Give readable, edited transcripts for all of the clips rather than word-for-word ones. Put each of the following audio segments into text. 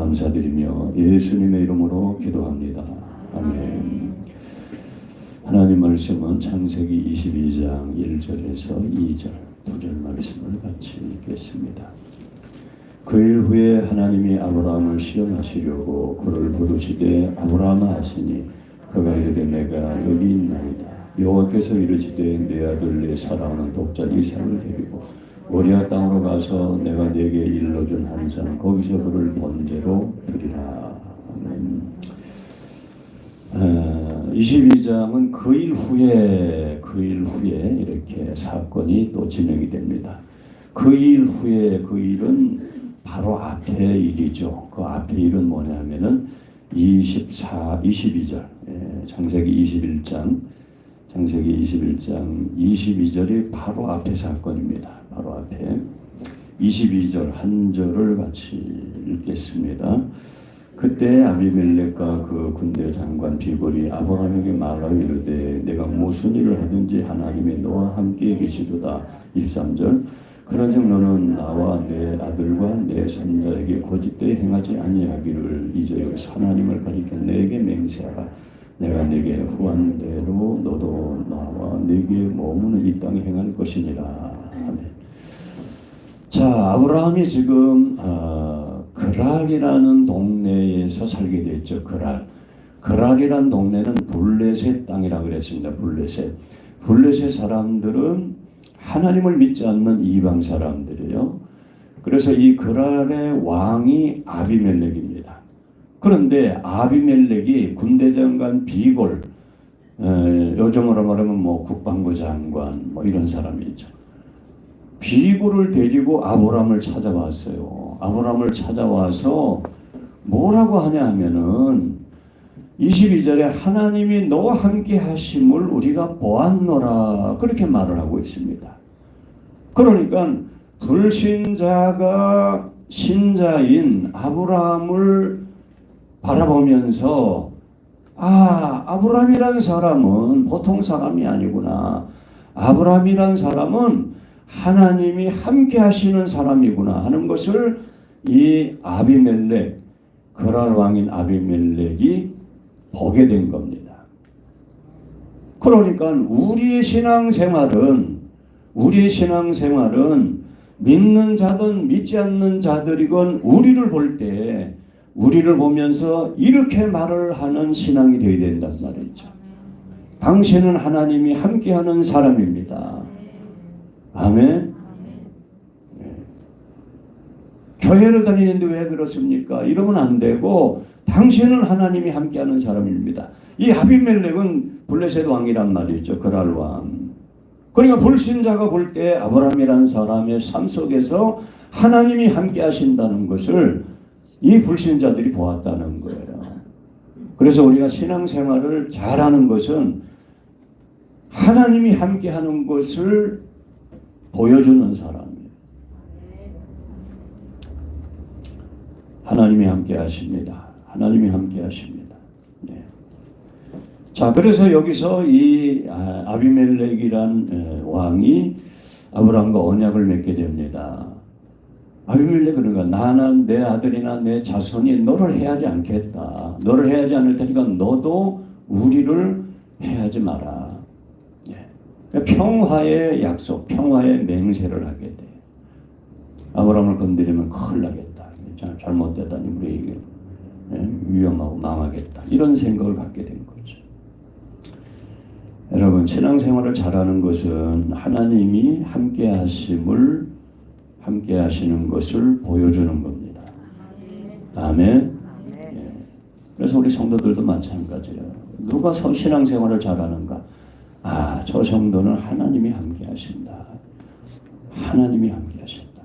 감사드리며 예수님의 이름으로 기도합니다. 아멘. 하나님 말씀은 창세기 22장 1절에서 2절, 2절 말씀을 같이 읽겠습니다. 그 일 후에 하나님이 아브라함을 시험하시려고 그를 부르시되 아브라함아 하시니 그가 이르되 내가 여기 있나이다. 여호와께서 이르시되 내 아들 내 사랑하는 독자 이삭을 데리고 모리아 땅으로 가서 내가 네게 일러준 한산 거기서 그를 번제로 드리라. 아멘. 22장은 그 일 후에 이렇게 사건이 또 진행이 됩니다. 그 일 후에, 그 일은 바로 앞의 일이죠. 그 앞의 일은 뭐냐면은 22절, 창세기 21장 22절이 바로 앞의 사건입니다. 바로 앞에 22절 한 절을 같이 읽겠습니다. 그때 아비멜렉과 그 군대 장관 비골이 아브라함에게 말하여 이르되 내가 무슨 일을 하든지 하나님이 너와 함께 계시도다. 23절 그런즉 너는 나와 내 아들과 내 손자에게 거짓되이 행하지 아니하기를 이제 여기서 하나님을 가리켜 내게 맹세하라. 내가 네게 후한대로 너도 나와 네게 머무는 이 땅에 행할 것이니라. 아멘. 자, 아브라함이 지금 그랄이라는 동네에서 살게 됐죠. 그랄이라는 동네는 블레셋 땅이라고 그랬습니다. 블레셋 사람들은 하나님을 믿지 않는 이방 사람들이에요. 그래서 이 그랄의 왕이 아비멜렉입니다. 그런데 아비멜렉이 군대장관 비골, 요즘으로 말하면 뭐 국방부 장관 뭐 이런 사람이죠. 비골을 데리고 아브라함을 찾아왔어요. 아브라함을 찾아와서 뭐라고 하냐 하면은 22절에 하나님이 너와 함께 하심을 우리가 보았노라 그렇게 말을 하고 있습니다. 그러니까 불신자가 신자인 아브라함을 바라보면서 아브라함이란 사람은 보통 사람이 아니구나. 아브라함이란 사람은 하나님이 함께 하시는 사람이구나 하는 것을 이 아비멜렉, 그랄 왕인 아비멜렉이 보게 된 겁니다. 그러니까 우리의 신앙생활은 믿는 자든 믿지 않는 자들이건 우리를 보면서 이렇게 말을 하는 신앙이 되어야 된단 말이죠. 당신은 하나님이 함께하는 사람입니다. 아멘. 네. 교회를 다니는데 왜 그렇습니까? 이러면 안 되고 당신은 하나님이 함께하는 사람입니다. 이 아비멜렉은 블레셋 왕이란 말이죠. 그랄 왕. 그러니까 불신자가 볼 때 아브라함이라는 사람의 삶 속에서 하나님이 함께하신다는 것을 이 불신자들이 보았다는 거예요. 그래서 우리가 신앙생활을 잘하는 것은 하나님이 함께하는 것을 보여주는 사람이에요. 하나님이 함께하십니다. 하나님이 함께하십니다. 네. 자, 그래서 여기서 이 아비멜렉이란 왕이 아브라함과 언약을 맺게 됩니다. 아비멜렉 그러니까 나는 내 아들이나 내 자손이 너를 해하지 않겠다. 너를 해하지 않을 테니까 너도 우리를 해하지 마라. 네. 평화의 약속, 평화의 맹세를 하게 돼. 아브라함을 건드리면 큰일 나겠다. 잘못되다니 우리에게 위험하고 망하겠다. 이런 생각을 갖게 된 거죠. 여러분, 신앙생활을 잘하는 것은 하나님이 함께 하시는 것을 보여주는 겁니다. 아멘. 예. 그래서 우리 성도들도 마찬가지예요. 누가 신앙생활을 잘하는가? 저 성도는 하나님이 함께 하신다. 하나님이 함께 하신다.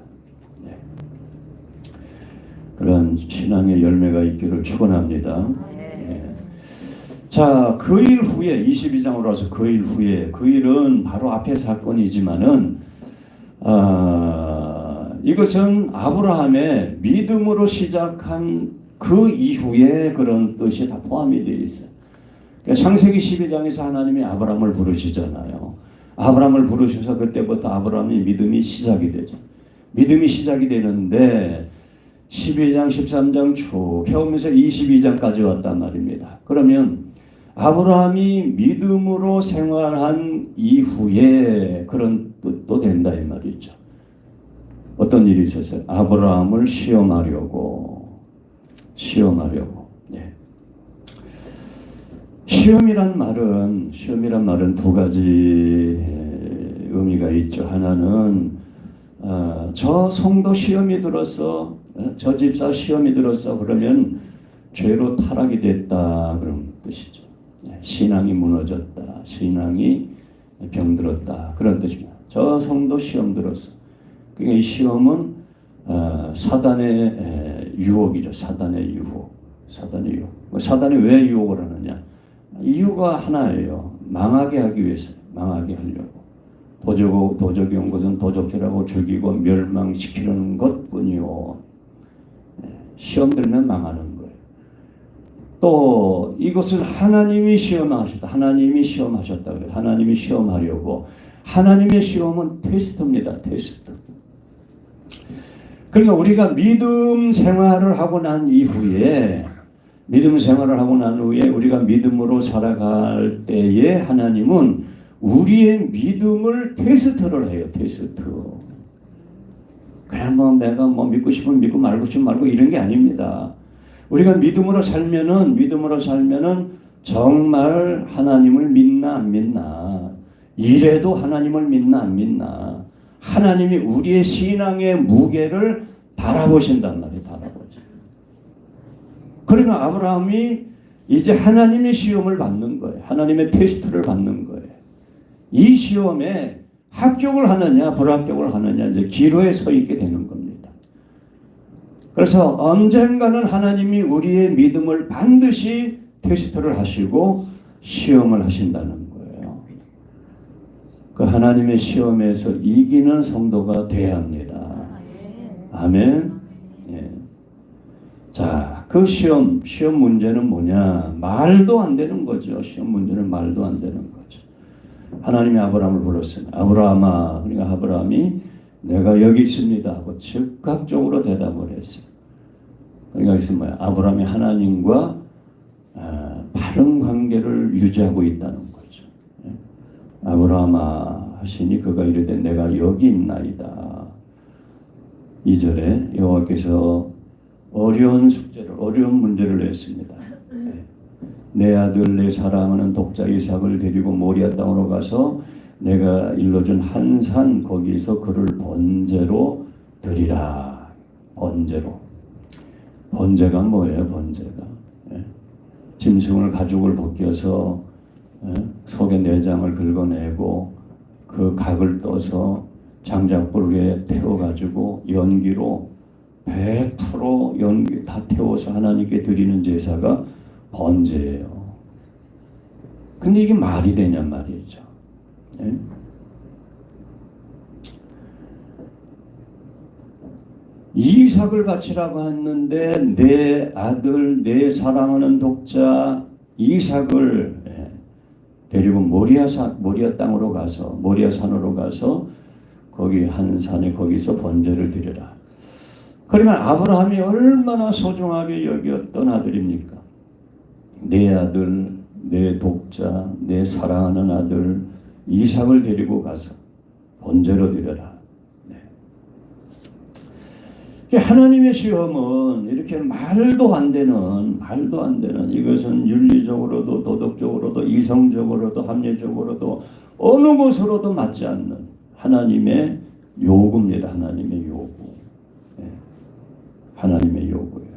네. 그런 신앙의 열매가 있기를 축원합니다. 예. 자, 그 일 후에 22장으로 와서 그 일 후에 그 일은 바로 앞의 사건이지만은 이것은 아브라함의 믿음으로 시작한 그 이후에 그런 뜻이 다 포함이 되어 있어요. 그러니까 창세기 12장에서 하나님이 아브라함을 부르시잖아요. 아브라함을 부르셔서 그때부터 아브라함의 믿음이 시작이 되죠. 믿음이 시작이 되는데 12장, 13장 쭉 해오면서 22장까지 왔단 말입니다. 그러면 아브라함이 믿음으로 생활한 이후에 그런 뜻도 된다 이 말이죠. 어떤 일이 있었어요? 아브라함을 시험하려고. 예. 시험이란 말은 두 가지 의미가 있죠. 하나는 저 성도 시험이 들었어, 저 집사 시험이 들었어 그러면 죄로 타락이 됐다 그런 뜻이죠. 신앙이 무너졌다, 신앙이 병들었다 그런 뜻입니다. 저 성도 시험 들었어. 그러니까 이 시험은 사단의 유혹이죠. 사단의 유혹. 사단이 왜 유혹을 하느냐? 이유가 하나예요. 망하게 하기 위해서, 망하게 하려고. 도적이 온 것은 도적질하고 죽이고 멸망시키는 것뿐이요. 시험 들면 망하는 거예요. 또 이것은 하나님이 시험하셨다. 그래요. 하나님이 시험하려고. 하나님의 시험은 테스트입니다. 테스트. 그러니까 우리가 믿음 생활을 하고 난 이후에 우리가 믿음으로 살아갈 때에 하나님은 우리의 믿음을 테스트를 해요. 테스트. 그냥 내가 믿고 싶으면 믿고 말고 싶으면 말고 이런 게 아닙니다. 우리가 믿음으로 살면은 정말 하나님을 믿나 안 믿나, 이래도 하나님을 믿나 안 믿나, 하나님이 우리의 신앙의 무게를 달아보신단 말이에요. 그러니까 아브라함이 이제 하나님의 시험을 받는 거예요. 하나님의 테스트를 받는 거예요. 이 시험에 합격을 하느냐 불합격을 하느냐 이제 기로에 서 있게 되는 겁니다. 그래서 언젠가는 하나님이 우리의 믿음을 반드시 테스트를 하시고 시험을 하신다는 거예요. 그 하나님의 시험에서 이기는 성도가 돼야 합니다. 아멘. 예. 자, 그 시험 문제는 뭐냐? 말도 안 되는 거죠. 시험 문제는 말도 안 되는 거죠. 하나님이 아브라함을 불렀어요. 아브라함아, 그러니까 아브라함이 내가 여기 있습니다 하고 즉각적으로 대답을 했어요. 그러니까 이것은 뭐야? 아브라함이 하나님과 바른 관계를 유지하고 있다는 거죠. 아브라함아 하시니 그가 이르되 내가 여기 있나이다. 2절에 여호와께서 어려운 문제를 냈습니다. 내 아들 내 사랑하는 독자 이삭을 데리고 모리아 땅으로 가서 내가 일러준 한 산 거기서 그를 번제로 드리라. 번제가 뭐예요? 짐승을 가죽을 벗겨서 속의 내장을 긁어내고 그 각을 떠서 장작불 위에 태워가지고 연기로 100% 연기 다 태워서 하나님께 드리는 제사가 번제예요. 근데 이게 말이 되냐 말이죠. 예? 이삭을 바치라고 했는데 내 아들 내 사랑하는 독자 이삭을 데리고 모리아 땅으로 가서 모리아 산으로 가서 거기 한 산에 거기서 번제를 드려라. 그러면 아브라함이 얼마나 소중하게 여겼던 아들입니까? 내 아들, 내 독자, 내 사랑하는 아들 이삭을 데리고 가서 번제로 드려라. 네. 하나님의 시험은 이렇게 말도 안 되는 이것은 윤리적으로도 도덕적으로도 이성적으로도 합리적으로도 어느 것으로도 맞지 않는 하나님의 요구입니다. 하나님의 요구. 하나님의 요구예요.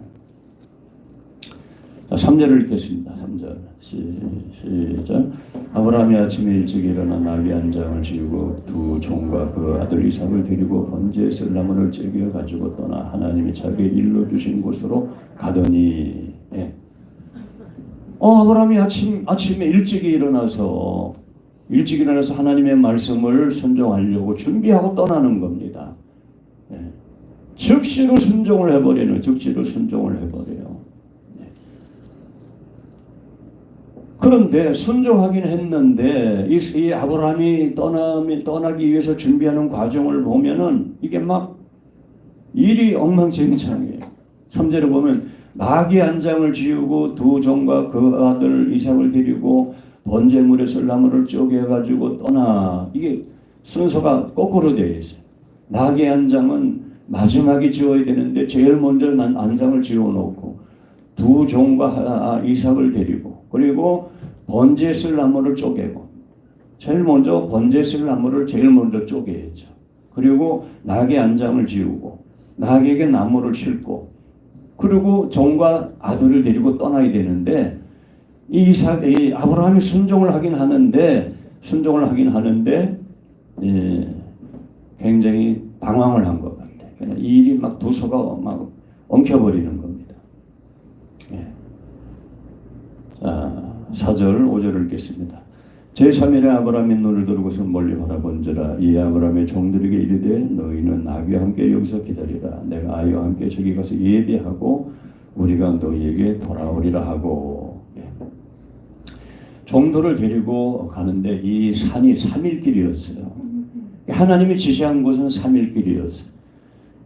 자, 3절을 읽겠습니다. 3절 시작. 아브라함이 아침에 일찍 일어나 나귀 한 장을 지우고 두 종과 그 아들 이삭을 데리고 번제에 쓸 나무를 즐겨 가지고 떠나 하나님이 자기에게 일러주신 곳으로 가더니 아브라함이 아침에 일찍 일어나서 하나님의 말씀을 순종하려고 준비하고 떠나는 겁니다. 즉시로 순종을 해버려요. 그런데 순종하긴 했는데 이 아브라함이 떠나기 위해서 준비하는 과정을 보면은 이게 막 일이 엉망진창이에요. 3절에 보면 나귀 한 장을 지우고 두 종과 그 아들 이삭을 데리고 번제물에 쓸 나무를 쪼개가지고 떠나. 이게 순서가 거꾸로 되어 있어요. 나귀 한 장은 마지막에 지어야 되는데 제일 먼저 한 장을 지어놓고 두 종과 이삭을 데리고 그리고 번제에 쓸 나무를 쪼개고 제일 먼저 번제에 쓸 나무를 제일 먼저 쪼개야죠. 그리고 나귀 한 장을 지우고 나귀에게 나무를 싣고 그리고 종과 아들을 데리고 떠나야 되는데 이 아브라함이 순종을 하긴 하는데 굉장히 당황을 한 것 같아요. 그냥 이 일이 막 두서가 막 엉켜버리는 겁니다. 예. 자, 4절 5절을 읽겠습니다. 제3일에 아브라함이 눈을 들고서 멀리 바라본지라 이 아브라함의 종들에게 이르되 너희는 나귀와 함께 여기서 기다리라. 내가 아이와 함께 저기 가서 예배하고 우리가 너희에게 돌아오리라 하고. 예. 종들을 데리고 가는데 이 산이 3일길이었어요. 하나님이 지시한 곳은 3일길이었어요.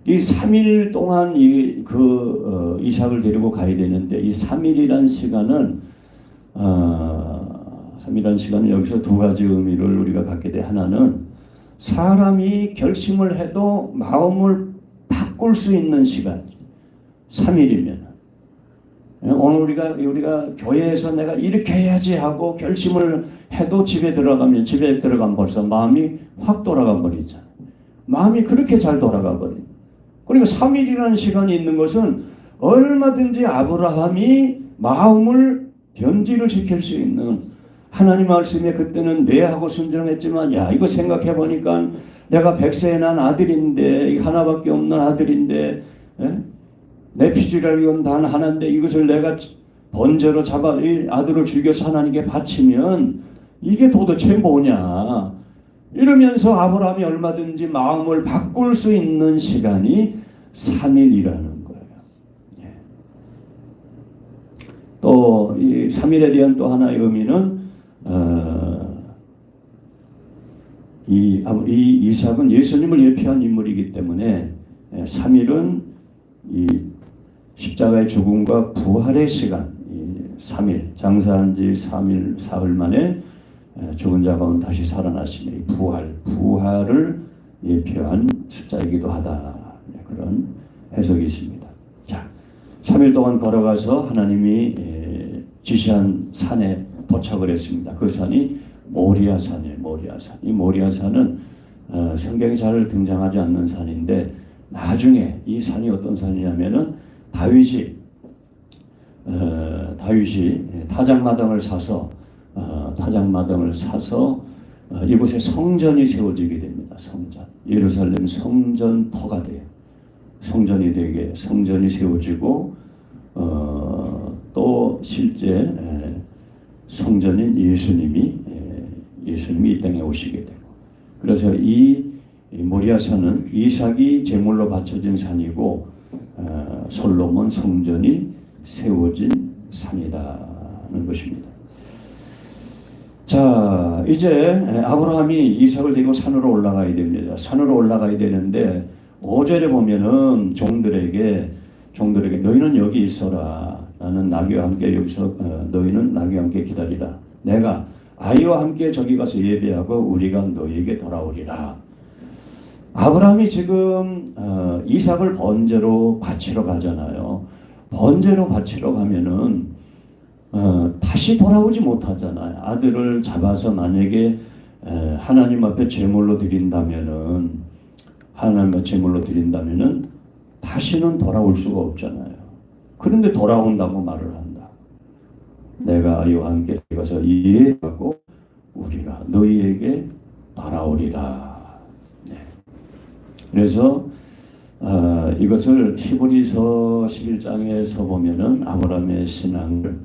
이 3일 동안 이삭을 데리고 가야 되는데 이 3일이란 시간은 3일이라는 시간은 여기서 두 가지 의미를 우리가 갖게 돼. 하나는 사람이 결심을 해도 마음을 바꿀 수 있는 시간. 3일이면 오늘 우리가 교회에서 내가 이렇게 해야지 하고 결심을 해도 집에 들어가면 벌써 마음이 확 돌아가 버리잖아요. 마음이 그렇게 잘 돌아가 버립니다. 그러니까 3일이라는 시간이 있는 것은 얼마든지 아브라함이 마음을 변질을 시킬 수 있는 하나님 말씀에 그때는 뇌하고 순종했지만 야 이거 생각해 보니까 내가 100세에 난 아들인데 하나밖에 없는 아들인데 내 피줄이건 단 하나인데 이것을 내가 번제로 잡아 아들을 죽여서 하나님께 바치면 이게 도대체 뭐냐 이러면서 아브라함이 얼마든지 마음을 바꿀 수 있는 시간이 3일이라는 거예요. 예. 또 이 3일에 대한 또 하나의 의미는 이 이삭은 예수님을 예표한 인물이기 때문에 3일은 이 십자가의 죽음과 부활의 시간 3일 장사한 지 3일 사흘 만에 죽은 자 가운데 다시 살아나시는 부활을 예표한 숫자이기도 하다. 그런 해석이 있습니다. 자, 3일 동안 걸어가서 하나님이 지시한 산에 도착을 했습니다. 그 산이 모리아산이에요. 모리아산. 이 모리아산은 성경에 잘 등장하지 않는 산인데 나중에 이 산이 어떤 산이냐면은 다윗이 타작마당을 사서 이곳에 성전이 세워지게 됩니다. 성전. 예루살렘 성전터가 돼요. 성전이 세워지고 또 실제 성전인 예수님이 이 땅에 오시게 되고 그래서 이 모리아산은 이삭이 제물로 바쳐진 산이고 솔로몬 성전이 세워진 산이라는 것입니다. 자, 이제 아브라함이 이삭을 데리고 산으로 올라가야 됩니다. 산으로 올라가야 되는데 5절에 보면은 종들에게 너희는 여기 있어라. 나는 나귀와 함께 여기서 너희는 나귀와 함께 기다리라. 내가 아이와 함께 저기 가서 예배하고 우리가 너희에게 돌아오리라. 아브라함이 지금 이삭을 번제로 바치러 가잖아요. 번제로 바치러 가면은 다시 돌아오지 못하잖아요. 아들을 잡아서 만약에 하나님 앞에 제물로 드린다면은 다시는 돌아올 수가 없잖아요. 그런데 돌아온다고 말을 한다. 내가 아이와 함께 가서 예배하고 우리가 너희에게 돌아오리라. 네. 그래서 이것을 히브리서 11장에서 보면은 아브라함의 신앙을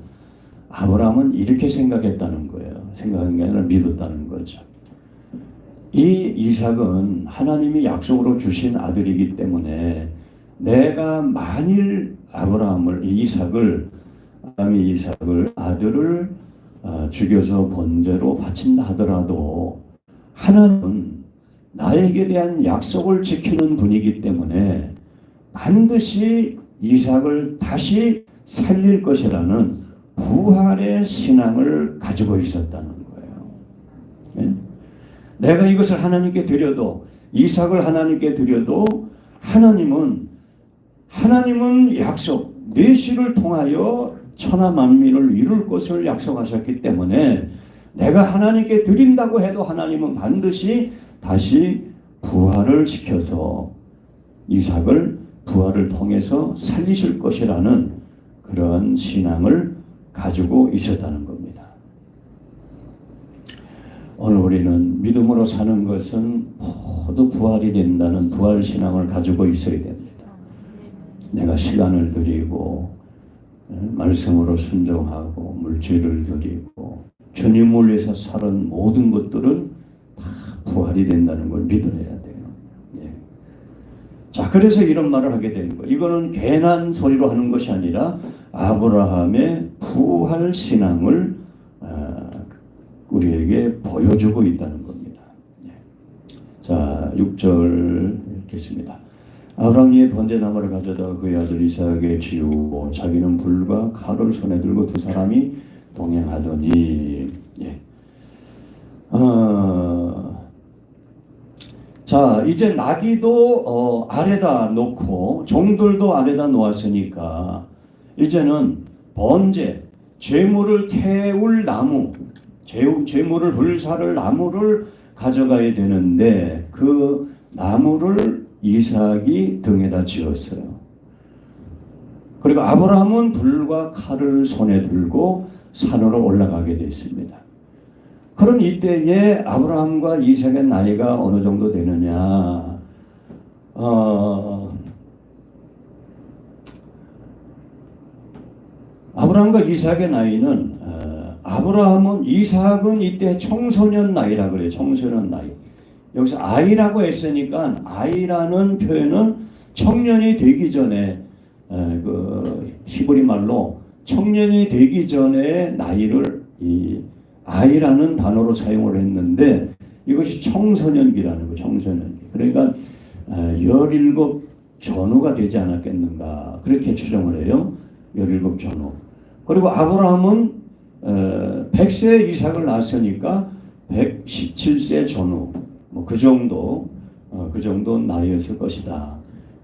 아브라함은 이렇게 생각했다는 거예요. 생각한 게 아니라 믿었다는 거죠. 이 이삭은 하나님이 약속으로 주신 아들이기 때문에 내가 만일 이삭을 아들을 죽여서 번제로 바친다 하더라도 하나님은 나에게 대한 약속을 지키는 분이기 때문에 반드시 이삭을 다시 살릴 것이라는 부활의 신앙을 가지고 있었다는 거예요. 예? 내가 이것을 하나님께 드려도, 이삭을 하나님께 드려도 하나님은 약속, 메시를 통하여 천하 만민을 이룰 것을 약속하셨기 때문에 내가 하나님께 드린다고 해도 하나님은 반드시 다시 부활을 시켜서 이삭을 부활을 통해서 살리실 것이라는 그러한 신앙을 가지고 있었다는 겁니다. 오늘 우리는 믿음으로 사는 것은 모두 부활이 된다는 부활 신앙을 가지고 있어야 됩니다. 내가 시간을 드리고 말씀으로 순종하고 물질을 드리고 주님을 위해서 살은 모든 것들은 다 부활이 된다는 걸 믿어야 돼요. 예. 자, 그래서 이런 말을 하게 되는 거예요. 이거는 괜한 소리로 하는 것이 아니라 아브라함의 부활 신앙을 우리에게 보여주고 있다는 겁니다. 예. 자, 6절 읽겠습니다. 아브라함이 번제나무를 가져다 그의 아들 이삭에게 지우고 자기는 불과 칼을 손에 들고 두 사람이 동행하더니 예. 자, 이제 나귀도 아래다 놓고 종들도 아래다 놓았으니까 이제는 번제, 제물을 태울 나무, 제물을 불사를 나무를 가져가야 되는데 그 나무를 이삭이 등에다 지었어요. 그리고 아브라함은 불과 칼을 손에 들고 산으로 올라가게 됐습니다. 그런 이때에 아브라함과 이삭의 나이가 어느 정도 되느냐? 아브라함과 이삭의 나이는 이삭은 이때 청소년 나이라 그래요. 청소년 나이. 여기서 아이라고 했으니까 아이라는 표현은 청년이 되기 전에 그 히브리 말로 청년이 되기 전에 나이를 이 아이라는 단어로 사용을 했는데 이것이 청소년기라는 거예요. 청소년기. 그러니까 17 전후가 되지 않았겠는가 그렇게 추정을 해요. 17 전후. 그리고 아브라함은 100세 이삭을 낳았으니까 117세 전후 뭐 그 정도 나이였을 것이다.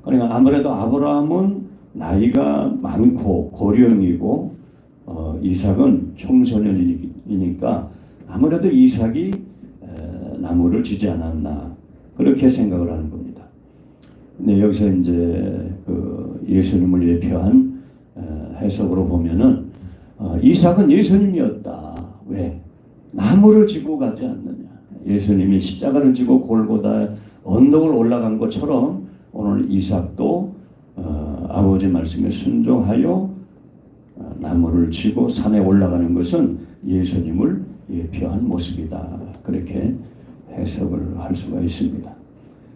그러니까 아무래도 아브라함은 나이가 많고 고령이고 이삭은 청소년이니까 아무래도 이삭이 나무를 지지 않았나 그렇게 생각을 하는 겁니다. 근데 여기서 이제 그 예수님을 예표한 해석으로 보면은 이삭은 예수님이었다. 왜? 나무를 지고 가지 않느냐. 예수님이 십자가를 지고 골고다 언덕을 올라간 것처럼 오늘 이삭도 아버지 말씀에 순종하여 나무를 지고 산에 올라가는 것은 예수님을 예표한 모습이다. 그렇게 해석을 할 수가 있습니다.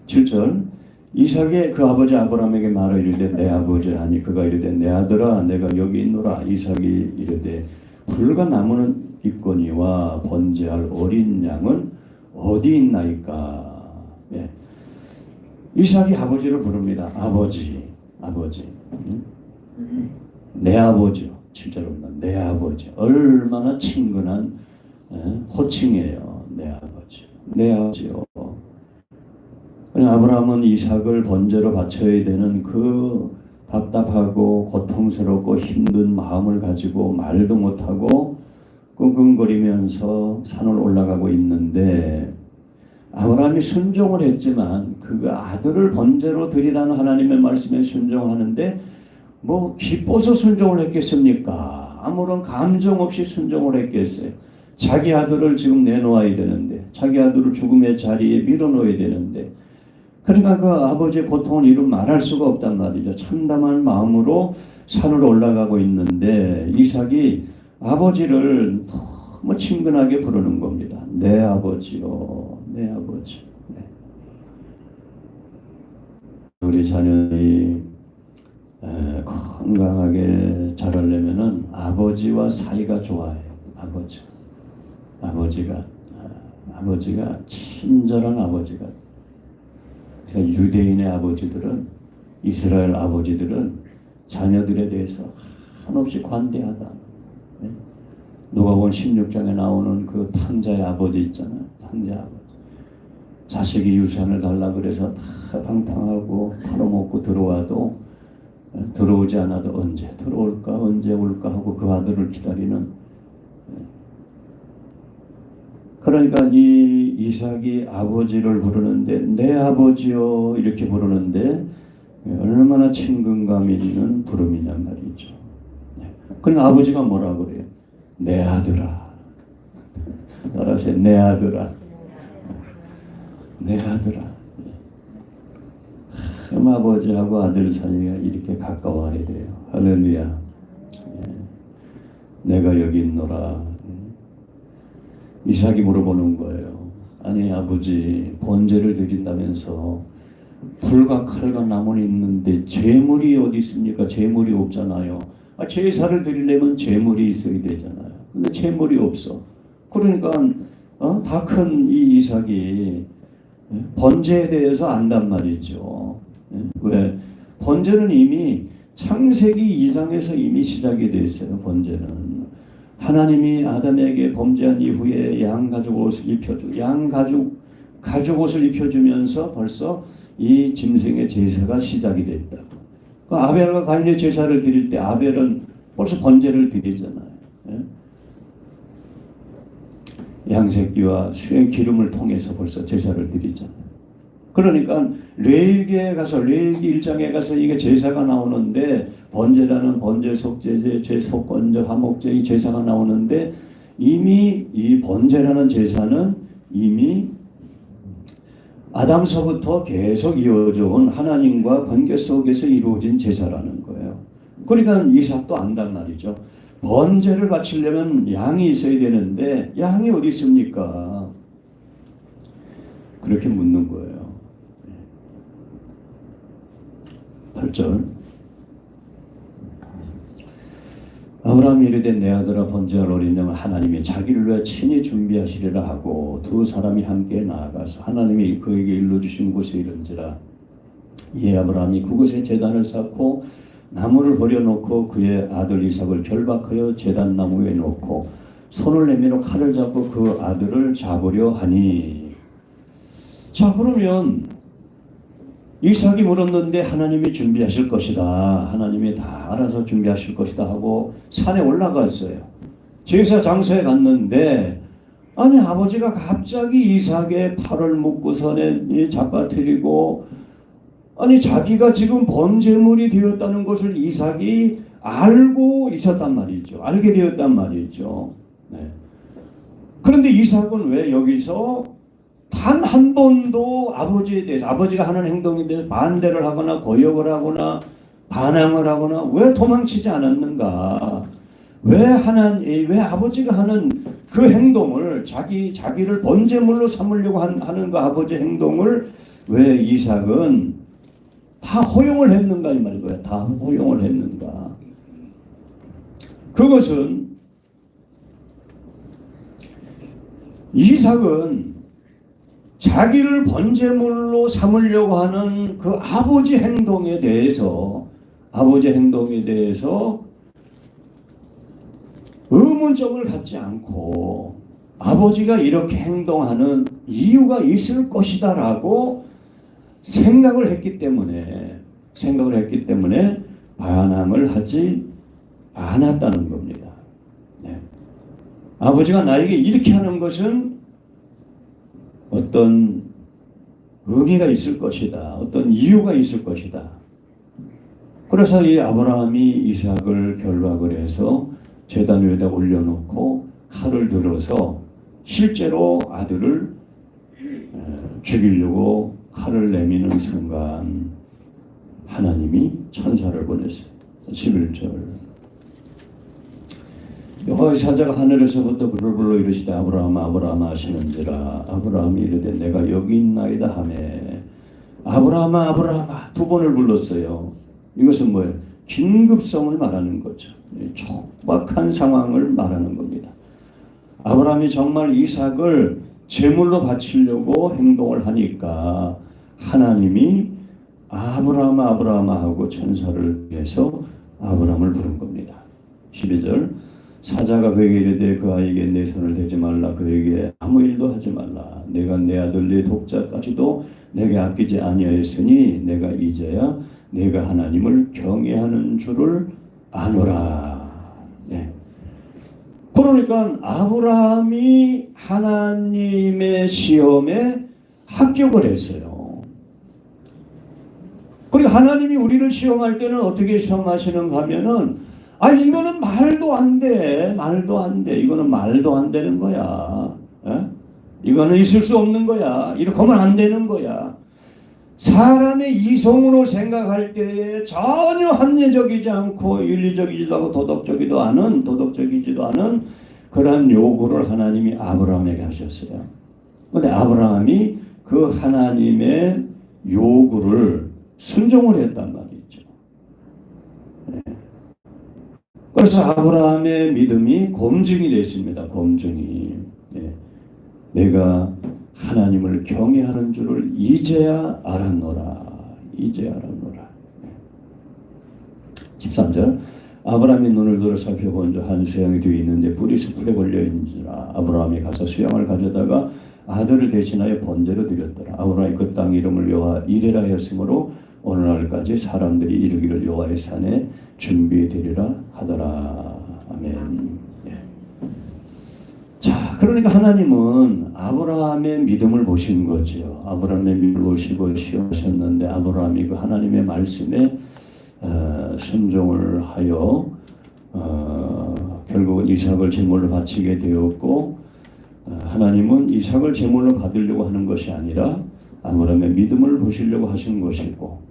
7절 이삭의 그 아버지 아브라함에게 말하 이르되 내 아버지 하니 그가 이르되 내 아들아 내가 여기 있노라. 이삭이 이르되 불과 나무는 있거니와 번제할 어린 양은 어디 있나이까. 예. 이삭이 아버지를 부릅니다. 아버지. 내 아버지요. 7절로 내 아버지. 얼마나 친근한 호칭이에요. 내 아버지. 내 아버지요. 아브라함은 이삭을 번제로 바쳐야 되는 그 답답하고 고통스럽고 힘든 마음을 가지고 말도 못하고 끙끙거리면서 산을 올라가고 있는데 아브라함이 순종을 했지만 그 아들을 번제로 드리라는 하나님의 말씀에 순종하는데 뭐 기뻐서 순종을 했겠습니까? 아무런 감정 없이 순종을 했겠어요. 자기 아들을 지금 내놓아야 되는데 자기 아들을 죽음의 자리에 밀어놓아야 되는데 그러니까 그 아버지의 고통을 이루 말할 수가 없단 말이죠. 참담한 마음으로 산을 올라가고 있는데 이삭이 아버지를 너무 친근하게 부르는 겁니다. 내 아버지요. 내 아버지. 네. 우리 자녀이 건강하게 자라려면은 아버지와 사이가 좋아요. 아버지가 친절한 아버지가. 그래서 유대인의 아버지들은 이스라엘 아버지들은 자녀들에 대해서 한없이 관대하다. 네? 누가복음 16장에 나오는 그 탕자의 아버지 있잖아요. 탕자의 아버지. 자식이 유산을 달라 그래서 다 방탕하고 털어먹고 들어와도 들어오지 않아도 언제 들어올까 언제 올까 하고 그 아들을 기다리는. 그러니까 이 이삭이 아버지를 부르는데 내 아버지요 이렇게 부르는데 얼마나 친근감 있는 부름이냔 말이죠. 그러니까 아버지가 뭐라 그래요? 내 아들아. 따라서 내 아들아. 내 아들아. 아버지하고 아들 사이가 이렇게 가까워야 돼요. 할렐루야. 내가 여기 있노라. 이삭이 물어보는 거예요. 아니 아버지 번제를 드린다면서 불과 칼과 나무는 있는데 제물이 어디 있습니까? 제물이 없잖아요. 제사를 드리려면 제물이 있어야 되잖아요. 근데 제물이 없어. 그러니까 다 큰 이 이삭이 번제에 대해서 안단 말이죠. 왜? 번제는 이미 창세기 2장에서 이미 시작이 됐어요. 번제는 하나님이 아담에게 범죄한 이후에 양 가죽 옷을 입혀주, 양 가죽 옷을 입혀주면서 벌써 이 짐승의 제사가 시작이 됐다. 그 아벨과 가인의 제사를 드릴 때 아벨은 벌써 번제를 드리잖아요. 양새끼와 수행 기름을 통해서 벌써 제사를 드리잖아요. 그러니까 레위기에 가서 레위기 1장에 가서 이게 제사가 나오는데 번제라는 번제 속죄제, 제속건제, 화목제 이 제사가 나오는데 이미 이 번제라는 제사는 이미 아담서부터 계속 이어져 온 하나님과 관계 속에서 이루어진 제사라는 거예요. 그러니까 이삭도 안단 말이죠. 번제를 바치려면 양이 있어야 되는데 양이 어디 있습니까? 그렇게 묻는 거예요. 8절 아브라함이 이르되 내 아들아 번제할 어린 양을 하나님이 자기를 위해 친히 준비하시리라 하고 두 사람이 함께 나아가서 하나님이 그에게 일러주신 곳에 이른지라. 이에 아브라함이 그곳에 제단을 쌓고 나무를 버려놓고 그의 아들 이삭을 결박하여 제단 나무 위에 놓고 손을 내밀어 칼을 잡고 그 아들을 잡으려 하니. 자 그러면 이삭이 물었는데 하나님이 준비하실 것이다. 하나님이 다 알아서 준비하실 것이다 하고 산에 올라갔어요. 제사 장소에 갔는데 아니 아버지가 갑자기 이삭의 팔을 묶고서는 잡아뜨리고 아니 자기가 지금 번제물이 되었다는 것을 이삭이 알고 있었단 말이죠. 알게 되었단 말이죠. 네. 그런데 이삭은 왜 여기서 단 한 번도 아버지에 대해서 아버지가 하는 행동에 대해서 반대를 하거나 거역을 하거나 반항을 하거나 왜 도망치지 않았는가? 왜 아버지가 하는 그 행동을 자기를 번제물로 삼으려고 하는 그 아버지 행동을 왜 이삭은 다 허용을 했는가 이 말이고요. 다 허용을 했는가? 그것은 이삭은 자기를 번제물로 삼으려고 하는 그 아버지 행동에 대해서 의문점을 갖지 않고 아버지가 이렇게 행동하는 이유가 있을 것이다라고 생각을 했기 때문에 반항을 하지 않았다는 겁니다. 네. 아버지가 나에게 이렇게 하는 것은 어떤 의미가 있을 것이다. 어떤 이유가 있을 것이다. 그래서 이 아브라함이 이삭을 결박을 해서 제단 위에다 올려놓고 칼을 들어서 실제로 아들을 죽이려고 칼을 내미는 순간 하나님이 천사를 보냈어요. 11절 여호와의 사자가 하늘에서부터 불을 불러 이르시되 아브라함아 아브라함아 하시는지라. 아브라함이 이르되 내가 여기 있나이다 하매 아브라함아 아브라함아 두 번을 불렀어요. 이것은 뭐예요? 긴급성을 말하는 거죠. 촉박한 상황을 말하는 겁니다. 아브라함이 정말 이삭을 제물로 바치려고 행동을 하니까 하나님이 아브라함아 아브라함아 하고 천사를 위해서 아브라함을 부른 겁니다. 12절 사자가 그에게 이르되 그 아이에게 내 손을 대지 말라 그에게 아무 일도 하지 말라 내가 내 아들 내 독자까지도 내게 아끼지 아니하였으니 내가 이제야 내가 하나님을 경외하는 줄을 아노라. 네. 그러니까 아브라함이 하나님의 시험에 합격을 했어요. 그리고 하나님이 우리를 시험할 때는 어떻게 시험하시는가 하면은 이거는 말도 안 돼. 말도 안 돼. 이거는 말도 안 되는 거야. 이거는 있을 수 없는 거야. 이렇게 하면 안 되는 거야. 사람의 이성으로 생각할 때에 전혀 합리적이지 않고 윤리적이지도 않고 도덕적이지도 않은 그러한 요구를 하나님이 아브라함에게 하셨어요. 그런데 아브라함이 그 하나님의 요구를 순종을 했단 말이죠. 네. 그래서 아브라함의 믿음이 검증이 됐습니다. 검증이. 네. 내가 하나님을 경외하는 줄을 이제야 알았노라. 이제야 알았노라. 13절 아브라함이 눈을 들어 살펴본즉 한 수양이 뒤에 있는데 뿔이 수풀에 걸려있는지라 아브라함이 가서 수양을 가져다가 아들을 대신하여 번제로 드렸더라. 아브라함이 그 땅 이름을 여호와 이레라 하였으므로 오늘날까지 사람들이 이르기를 여호와의 산에 준비되리라 하더라. 아멘. 자, 그러니까 하나님은 아브라함의 믿음을 보신 거죠. 아브라함의 믿음을 보시고 시험하셨는데 아브라함이 그 하나님의 말씀에 순종을 하여 결국은 이삭을 제물로 바치게 되었고 하나님은 이삭을 제물로 받으려고 하는 것이 아니라 아브라함의 믿음을 보시려고 하신 것이고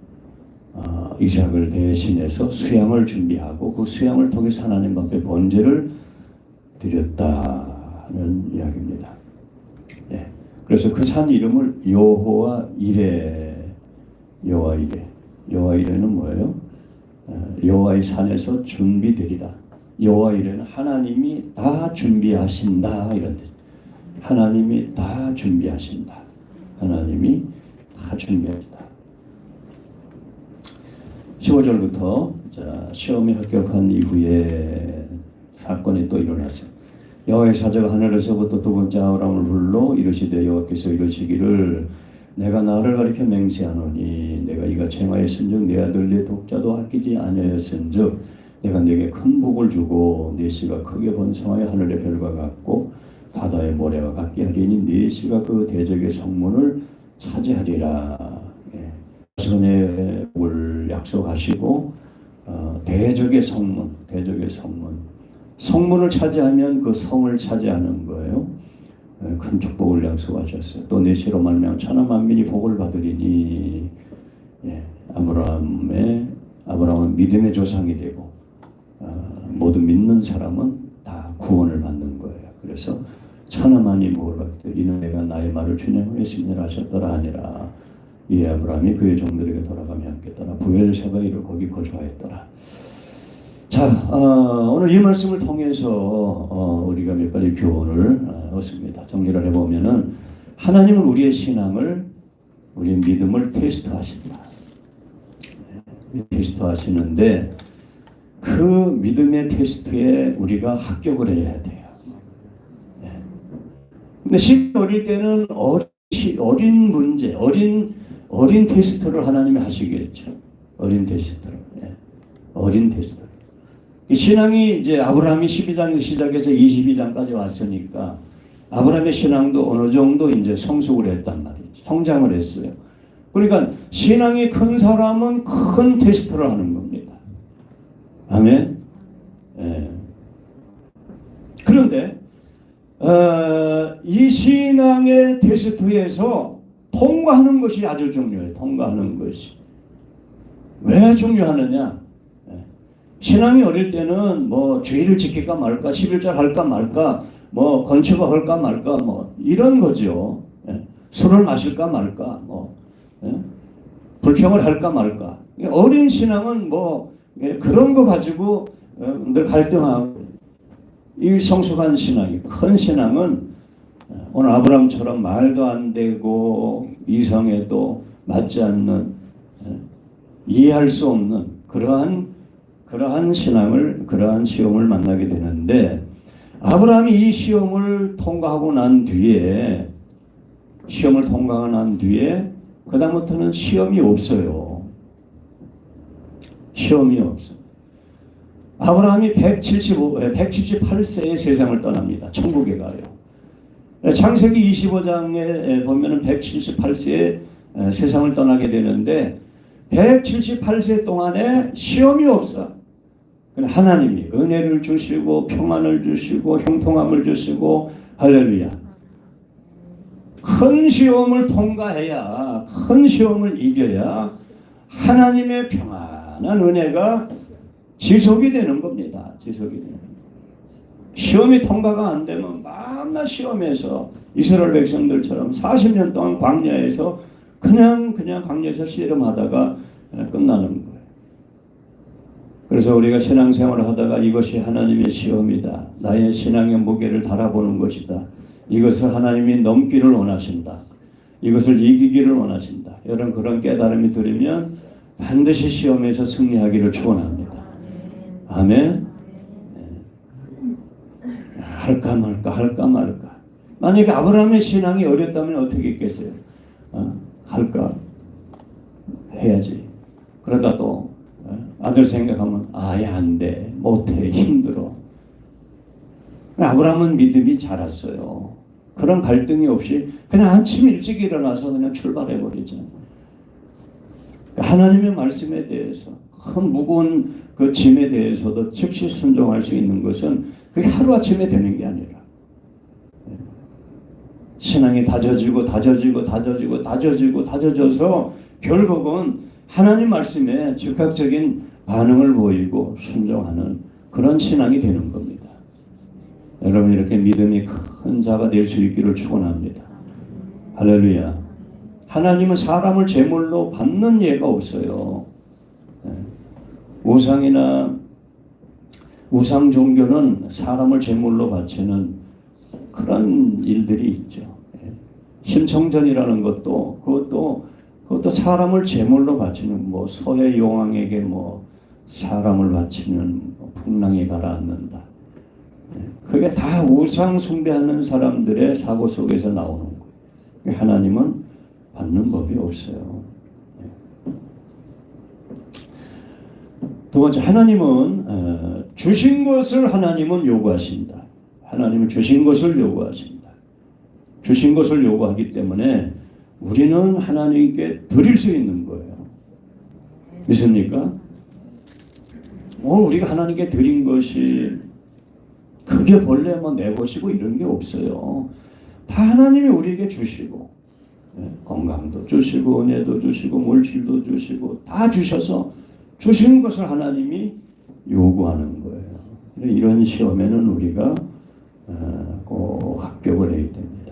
이삭을 대신해서 수양을 준비하고 그 수양을 통해서 하나님 앞에 번제를 드렸다 하는 이야기입니다. 네. 그래서 그 산 이름을 여호와 이레. 여호와 이레. 여호와 이레는 뭐예요? 여호와의 산에서 준비되리라. 여호와 이레는 하나님이 다 준비하신다 이런 뜻. 하나님이 다 준비하신다. 하나님이 다 준비하신다. 15절부터 시험에 합격한 이후에 사건이 또 일어났어요. 여호와의 사자가 하늘에서부터 두 번째 아브라함을 불러 이르시되 여호와께서 이르시기를 내가 나를 가리켜 맹세하노니 내가 이같이 행하였은즉 내 아들 내 독자도 아끼지 아니하였은즉 내가 네게 큰 복을 주고 네 씨가 크게 번성하여 하늘의 별과 같고 바다의 모래와 같게 하리니 네 씨가 그 대적의 성문을 차지하리라. 선의 복을 약속하시고 대적의 성문을 차지하면 그 성을 차지하는 거예요. 큰 축복을 약속하셨어요. 또 내 씨로 말미암아 천하 만민이 복을 받으리니 아브라함은 믿음의 조상이 되고 모두 믿는 사람은 다 구원을 받는 거예요. 그래서 천하 만민이 복을 받게 이는 내가 나의 말을 준행하였음이라 하셨더라 하니라. 이 아브라함이 그의 종들에게 돌아가며 함께 떠나 부엘세바에 이르러 거기 거주하였더라. 자, 오늘 이 말씀을 통해서 우리가 몇 가지 교훈을 얻습니다. 정리를 해보면은 하나님은 우리의 신앙을, 우리의 믿음을 테스트하신다. 테스트하시는데 그 믿음의 테스트에 우리가 합격을 해야 돼요. 근데 어릴 때는 어린 문제, 어린 테스트를 하나님이 하시겠죠. 어린 테스트를. 어린 테스트. 신앙이 이제 아브라함이 12장에서 시작해서 22장까지 왔으니까 아브라함의 신앙도 어느 정도 이제 성숙을 했단 말이죠. 성장을 했어요. 그러니까 신앙이 큰 사람은 큰 테스트를 하는 겁니다. 아멘. 그런데 이 신앙의 테스트에서 통과하는 것이 아주 중요해요. 통과하는 것이. 왜 중요하느냐? 신앙이 어릴 때는 뭐 주의를 지킬까 말까, 11절 할까 말까, 뭐 건축을 할까 말까, 뭐 이런 거죠. 술을 마실까 말까, 불평을 할까 말까. 어린 신앙은 뭐 그런 거 가지고 늘 갈등하고, 이 성숙한 신앙이, 큰 신앙은 오늘 아브라함처럼 말도 안 되고 이성에도 맞지 않는, 이해할 수 없는 그러한 그러한 신앙을, 그러한 시험을 만나게 되는데, 아브라함이 이 시험을 통과하고 난 뒤에, 그다음부터는 시험이 없어요. 시험이 없어. 아브라함이 178세에 세상을 떠납니다. 천국에 가요. 창세기 25장에 보면은 178세에 세상을 떠나게 되는데 178세 동안에 시험이 없어. 하나님이 은혜를 주시고 평안을 주시고 형통함을 주시고 할렐루야. 큰 시험을 통과해야, 큰 시험을 이겨야 하나님의 평안한 은혜가 지속이 되는 겁니다. 지속이 되는 겁니다. 시험이 통과가 안 되면 만날 시험에서 이스라엘 백성들처럼 40년 동안 광야에서 그냥 광야에서 씨름하다가 끝나는 거예요. 그래서 우리가 신앙생활을 하다가 이것이 하나님의 시험이다. 나의 신앙의 무게를 달아보는 것이다. 이것을 하나님이 넘기를 원하신다. 이것을 이기기를 원하신다. 이런 그런 깨달음이 들으면 반드시 시험에서 승리하기를 축원합니다. 아멘. 할까 말까. 만약에 아브라함의 신앙이 어렸다면 어떻게 했겠어요? 할까? 해야지. 그러다 또 아들 생각하면 아예 안 돼. 못해. 힘들어. 아브라함은 믿음이 자랐어요. 그런 갈등이 없이 그냥 아침 일찍 일어나서 그냥 출발해버리죠. 하나님의 말씀에 대해서 큰 무거운 그 짐에 대해서도 즉시 순종할 수 있는 것은 그게 하루아침에 되는 게 아니라 신앙이 다져져서 결국은 하나님 말씀에 즉각적인 반응을 보이고 순종하는 그런 신앙이 되는 겁니다. 여러분 이렇게 믿음이 큰 자가 될 수 있기를 축원합니다. 할렐루야. 하나님은 사람을 제물로 받는 예가 없어요. 우상이나 우상 종교는 사람을 제물로 바치는 그런 일들이 있죠. 심청전이라는 그것도 사람을 제물로 바치는 서해 용왕에게 사람을 바치는 풍랑이 가라앉는다. 그게 다 우상 숭배하는 사람들의 사고 속에서 나오는 거예요. 하나님은 받는 법이 없어요. 두 번째, 하나님은 주신 것을 하나님은 요구하신다. 하나님은 주신 것을 요구하신다. 주신 것을 요구하기 때문에 우리는 하나님께 드릴 수 있는 거예요. 믿습니까? 우리가 하나님께 드린 것이 그게 본래 내 것이고 이런 게 없어요. 다 하나님이 우리에게 주시고 건강도 주시고 은혜도 주시고 물질도 주시고 다 주셔서 주신 것을 하나님이 요구하는 거예요. 이런 시험에는 우리가 꼭 합격을 해야 됩니다.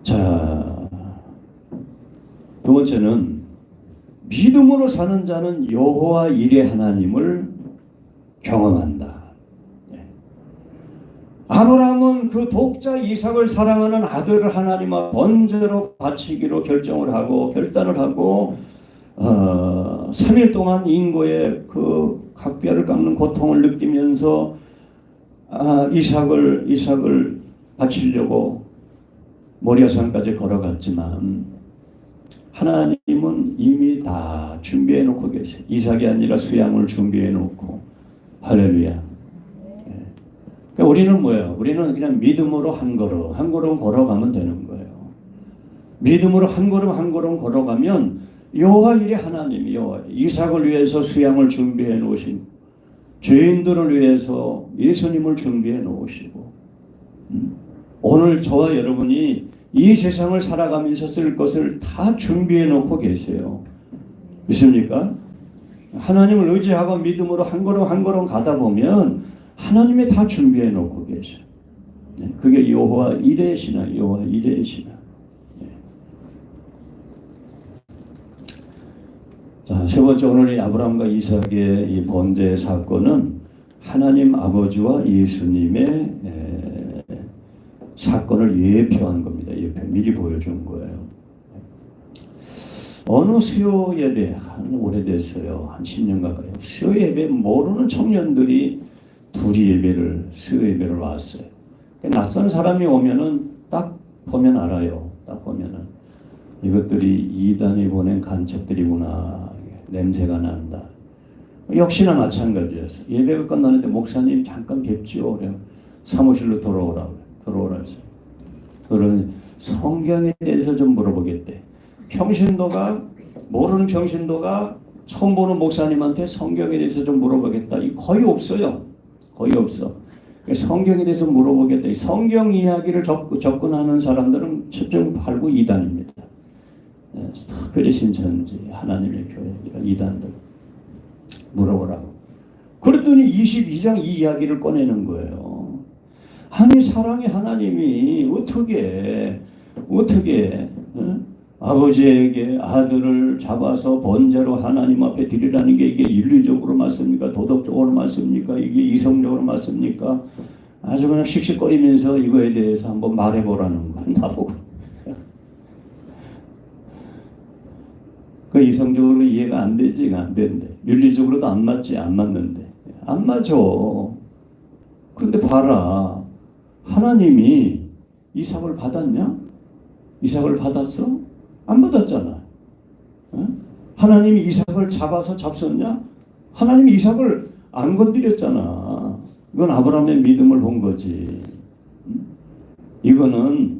자, 두 번째는 믿음으로 사는 자는 여호와 일의 하나님을 경험한다. 아브라함은 그 독자 이삭을 사랑하는 아들을 하나님 앞 번제로 바치기로 결단을 하고 3일 동안 인고의 그 각별을 깎는 고통을 느끼면서 이삭을 바치려고 모리아산까지 걸어갔지만 하나님은 이미 다 준비해 놓고 계세요. 이삭이 아니라 수양을 준비해 놓고. 할렐루야. 그러니까 우리는 뭐예요? 우리는 그냥 믿음으로 한 걸음 걸어가면 되는 거예요. 믿음으로 한 걸음 걸어가면 여호와 일의 하나님이 이삭을 위해서 수양을 준비해 놓으신, 죄인들을 위해서 예수님을 준비해 놓으시고, 오늘 저와 여러분이 이 세상을 살아가면서 쓸 것을 다 준비해 놓고 계세요. 믿습니까? 하나님을 의지하고 믿음으로 한 걸음 가다 보면 하나님이 다 준비해 놓고 계셔. 그게 여호와 일의 신앙, 여호와 일의 신앙. 자, 세 번째, 오늘 이 아브라함과 이삭의 이 번제 사건은 하나님 아버지와 예수님의 사건을 예표한 겁니다. 미리 보여준 거예요. 어느 수요 예배, 한 오래됐어요. 한 10년 가까이. 수요 예배 모르는 청년들이 둘이 수요 예배를 왔어요. 낯선 사람이 오면은 딱 보면 알아요. 딱 보면은 이것들이 이단이 보낸 간첩들이구나. 냄새가 난다. 역시나 마찬가지였어요. 예배가 끝나는데 목사님 잠깐 뵙지요. 그래요. 사무실로 돌아오라고. 돌아오라서. 그런 성경에 대해서 좀 물어보겠대. 평신도가 모르는 평신도가 처음 보는 목사님한테 성경에 대해서 좀 물어보겠다. 이 거의 없어요. 거의 없어. 성경에 대해서 물어보겠다. 성경 이야기를 접근하는 사람들은 10.89 이단입니다. 특별히 신천지, 하나님의 교회 이런 이단들 물어보라고. 그랬더니 22장 이 이야기를 꺼내는 거예요. 아니 사랑의 하나님이 어떻게 아버지에게 아들을 잡아서 번제로 하나님 앞에 드리라는 게 이게 윤리적으로 맞습니까? 도덕적으로 맞습니까? 이게 이성적으로 맞습니까? 아주 그냥 씩씩거리면서 이거에 대해서 한번 말해보라는 거야. 나보고. 그 이성적으로 이해가 안 되지, 안 된대. 윤리적으로도 안 맞지, 안 맞는데. 안 맞아. 그런데 봐라. 하나님이 이삭을 받았냐? 이삭을 받았어? 안 받았잖아. 하나님이 이삭을 잡았냐? 하나님이 이삭을 안 건드렸잖아. 이건 아브라함의 믿음을 본 거지. 이거는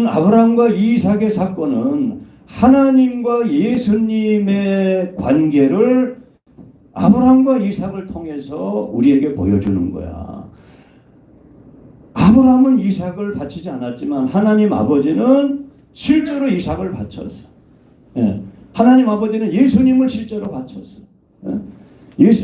아브라함과 이삭의 사건은 하나님과 예수님의 관계를 아브라함과 이삭을 통해서 우리에게 보여주는 거야. 아브라함은 이삭을 바치지 않았지만 하나님 아버지는 실제로 이삭을 바쳤어. 하나님 아버지는 예수님을 실제로 바쳤어.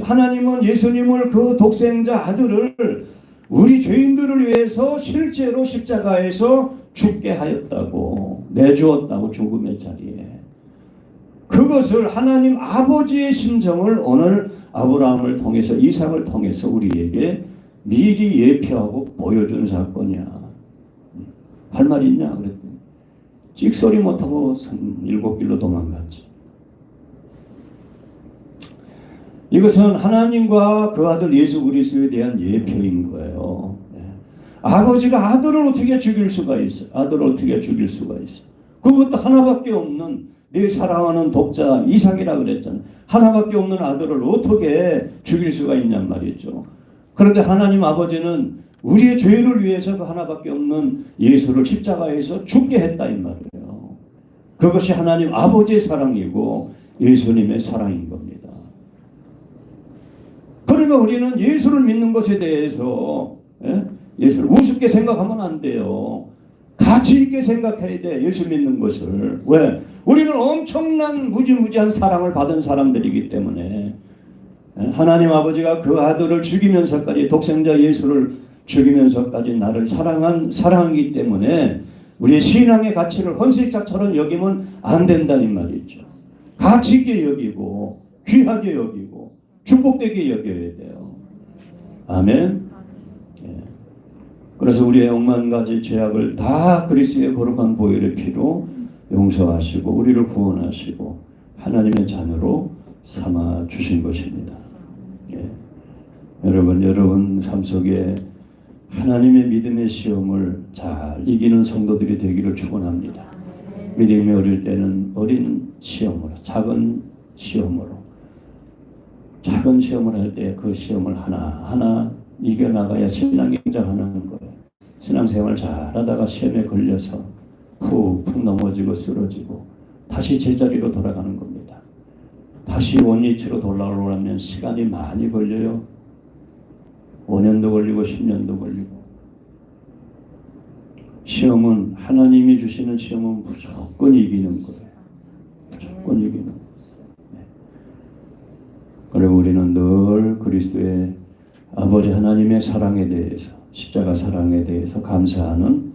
하나님은 예수님을 그 독생자 아들을 우리 죄인들을 위해서 실제로 십자가에서 죽게 하였다고, 내주었다고, 죽음의 자리에. 그것을 하나님 아버지의 심정을 오늘 아브라함을 통해서, 이삭을 통해서 우리에게 미리 예표하고 보여준 사건이야. 할 말 있냐? 그랬더니 찍소리 못하고 7길로 도망갔지. 이것은 하나님과 그 아들 예수 그리스도에 대한 예표인 거예요. 아버지가 아들을 어떻게 죽일 수가 있어? 아들을 어떻게 죽일 수가 있어? 그것도 하나밖에 없는 내 사랑하는 독자 이삭이라 그랬잖아. 하나밖에 없는 아들을 어떻게 죽일 수가 있냔 말이죠. 그런데 하나님 아버지는 우리의 죄를 위해서 그 하나밖에 없는 예수를 십자가에서 죽게 했다 이 말이에요. 그것이 하나님 아버지의 사랑이고 예수님의 사랑인 겁니다. 그러니까 우리는 예수를 믿는 것에 대해서 예수를 우습게 생각하면 안 돼요. 가치 있게 생각해야 돼. 예수 믿는 것을. 왜? 우리는 엄청난 무지무지한 사랑을 받은 사람들이기 때문에 하나님 아버지가 그 아들을 죽이면서까지, 독생자 예수를 죽이면서까지 나를 사랑하기 때문에 우리의 신앙의 가치를 헌신자처럼 여기면 안 된다는 말이죠. 가치 있게 여기고 귀하게 여기고 축복되게 여겨야 돼요. 아멘. 그래서 우리의 억만 가지 죄악을 다 그리스도의 거룩한 보혈의 피로 용서하시고 우리를 구원하시고 하나님의 자녀로 삼아 주신 것입니다. 여러분 삶 속에 하나님의 믿음의 시험을 잘 이기는 성도들이 되기를 축원합니다. 믿음이 어릴 때는 어린 시험으로, 작은 시험을 할 때 그 시험을 하나하나 이겨나가야 신앙 경장하는 거예요. 신앙생활 잘하다가 시험에 걸려서 푹 넘어지고 쓰러지고 다시 제자리로 돌아가는 겁니다. 다시 원위치로 돌아오려면 시간이 많이 걸려요. 5년도 걸리고 10년도 걸리고. 시험은 하나님이 주시는 시험은 무조건 이기는 거예요. 무조건 이기는 거예요. 그리고 우리는 늘 그리스도의 아버지 하나님의 사랑에 대해서, 십자가 사랑에 대해서 감사하는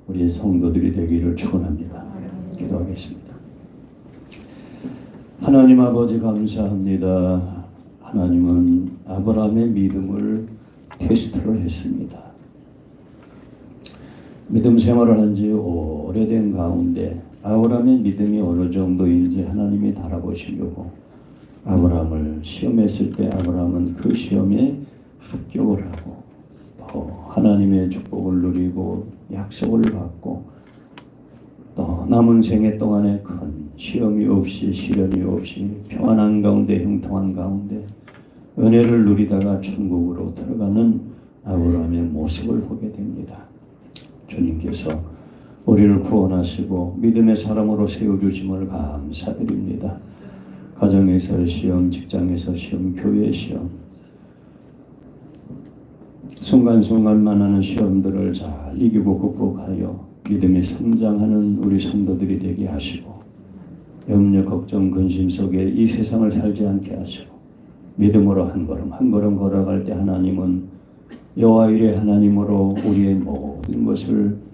우리 성도들이 되기를 축원합니다. 기도하겠습니다. 하나님 아버지 감사합니다. 하나님은 아브라함의 믿음을 테스트를 했습니다. 믿음 생활을 한 지 오래된 가운데 아브라함의 믿음이 어느 정도인지 하나님이 달아보시려고 아브라함을 시험했을 때 아브라함은 그 시험에 합격을 하고 또 하나님의 축복을 누리고 약속을 받고 또 남은 생애 동안에 큰 시험이 없이 시련이 없이 평안한 가운데 형통한 가운데 은혜를 누리다가 천국으로 들어가는 아브라함의 모습을 보게 됩니다. 주님께서 우리를 구원하시고 믿음의 사람으로 세워주심을 감사드립니다. 가정에서 시험, 직장에서 시험, 교회 시험, 순간순간 만나는 시험들을 잘 이기고 극복하여 믿음이 성장하는 우리 성도들이 되게 하시고 염려, 걱정, 근심 속에 이 세상을 살지 않게 하시고 믿음으로 한 걸음 한 걸음 걸어갈 때 하나님은 여호와 일의 하나님으로 우리의 모든 것을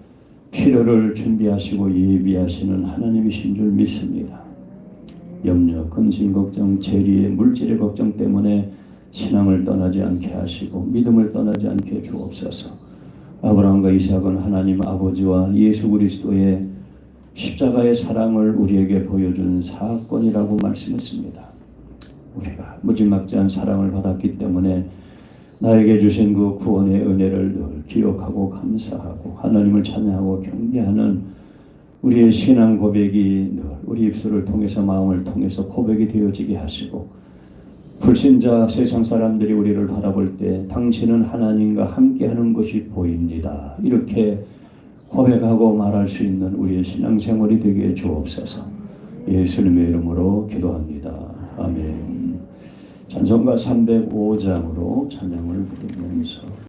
필요를 준비하시고 예비하시는 하나님이신 줄 믿습니다. 염려, 근심, 걱정, 재리의 물질의 걱정 때문에 신앙을 떠나지 않게 하시고 믿음을 떠나지 않게 주옵소서. 아브라함과 이삭은 하나님 아버지와 예수 그리스도의 십자가의 사랑을 우리에게 보여준 사건이라고 말씀했습니다. 우리가 무지막지한 사랑을 받았기 때문에 나에게 주신 그 구원의 은혜를 늘 기억하고 감사하고 하나님을 찬양하고 경배하는 우리의 신앙 고백이 늘 우리 입술을 통해서 마음을 통해서 고백이 되어지게 하시고 불신자 세상 사람들이 우리를 바라볼 때 당신은 하나님과 함께하는 것이 보입니다. 이렇게 고백하고 말할 수 있는 우리의 신앙생활이 되게 주옵소서. 예수님의 이름으로 기도합니다. 아멘. 찬송가 305장으로 찬양을 부르면서